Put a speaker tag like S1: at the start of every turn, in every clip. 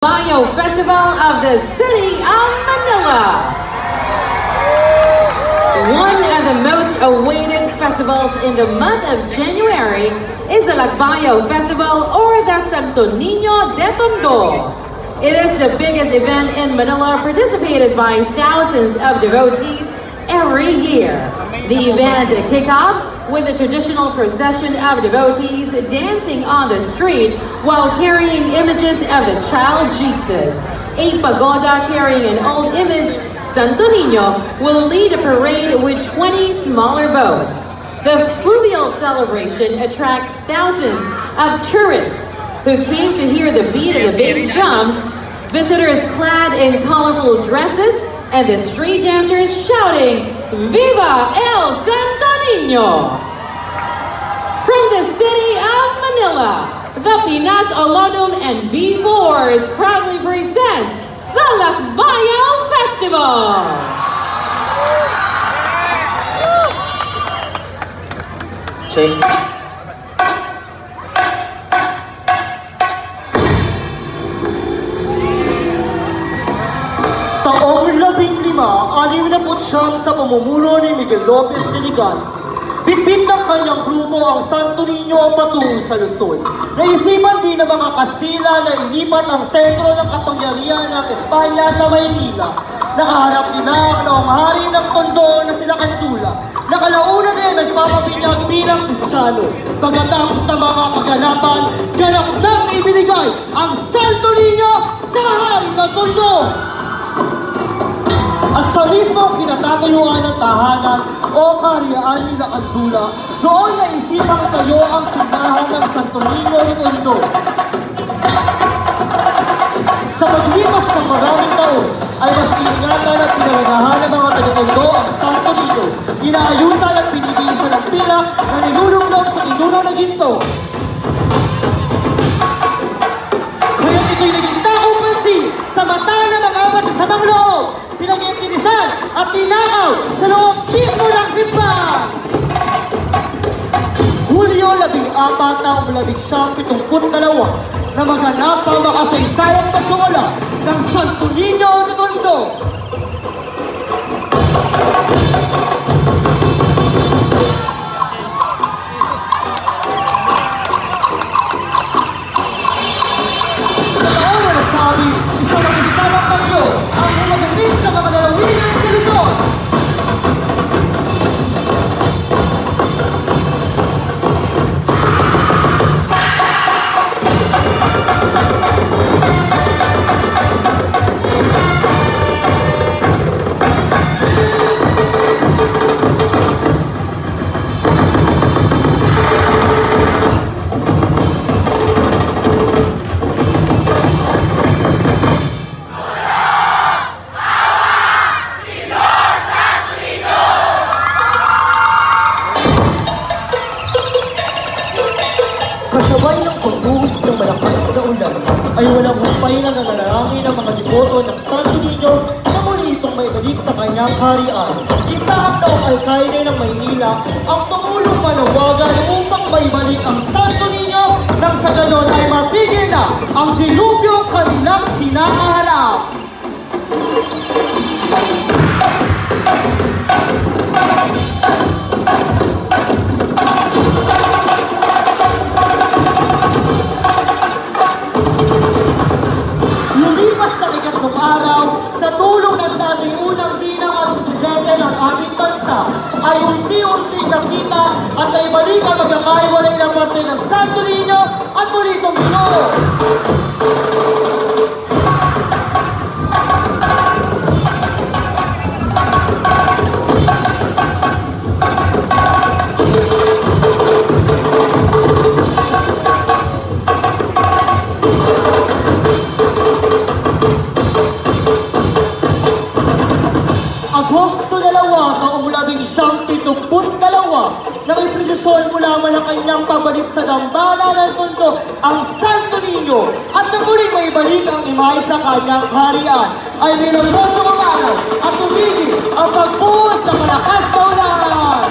S1: Bayo Festival of the City of Manila. One of the most awaited festivals in the month of January is the Lagbayo Festival or the Santo Niño de Tondo. It is the biggest event in Manila, participated by thousands of devotees every year. The event kicks off with a traditional procession of devotees dancing on the street while carrying images of the child Jesus. A pagoda carrying an old image, Santo Niño, will lead a parade with 20 smaller boats. The fluvial celebration attracts thousands of tourists who came to hear the beat of the bass drums, visitors clad in colorful dresses, and the street dancers shouting, "Viva el Santo Niño!" From the city of Manila, the Pinas Olodum and B4s proudly presents the Lagbayo Festival!
S2: Check. Taong 15, sa pamumuno ni Miguel Lopez de Legazpi, bitbit ng kanyang grupo ang Santo Niño ang patungo sa Luzon. Naisipan din ng mga Kastila na ilipat ang sentro ng kapangyarihan ng Espanya sa Maynila. Nakaharap nila ang naong hari ng Tondo na sila Kantula. Nakalauna din nagpapabilang bilang Kristiyano. Pagkatapos ng mga kaganapan, ganap nang ibinigay ang Santo Niño sa hari ng Tondo. At sa mismong kinatatayuan ng tahanan o karyaan ni Kantula, noon naisipang tayo ang simbahan ng Santo Niño de Tondo. Sa paglipas ng maraming taon, ay mas iningatan at pinalagahan ng mga taga-Tondo ang Santo Niño. Inaayusan at pinibilisan ang pilak na nilulunglong sa induno ng ginto. Kaya ito'y naging takong pansin sa mata ng mga matasamang loob, pinag-iintinisan at tinakaw sa loob mismo ng simbahan. Hulyo 14 taong 1972 na maganap ang makasaysayang pagkawala ng Santo Niño de Tondo. Sa taon na nasabi, isang nagsalang bagyo ang nilagapit sa mga lalawigan sa Luzon. Kasabay ng pagbuhos ng malakas na ulan ay walang humpay na nananalangin ng mga deboto ng Santo Niño na muli itong maibalik sa kanyang harian. Isa ang naong alkaide ng Maynila ang tumulong manawagan upang maibalik ang Santo Niño nang sa ganon ay mapigil na ang dilubyong kanilang hinaharap. Sa tulong ng dating unang bilang at presidente ng ating bansa, ay unti-unti nakita at naibalik ang magkakaiwalay na parte ng Santo Niño at muli itong binuo. Agosto 2, taong 1972, nang ipresisyon mula Malacanang pabalik sa dambana ng Tondo ang Santo Niño at nang muling maibalik ang imahe sa kanyang harian, ay nilagroso ang araw at tumigil ang pagbuhos ng malakas na ulan.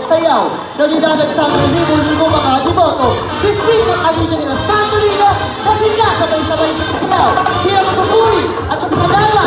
S2: sayaw na dinadagsang ng libo-libo mga deboto. Bitbit ang kanina nila Santo Niño kasi nga sabay-sabay sa sayaw. Kaya magpapuri at mas malala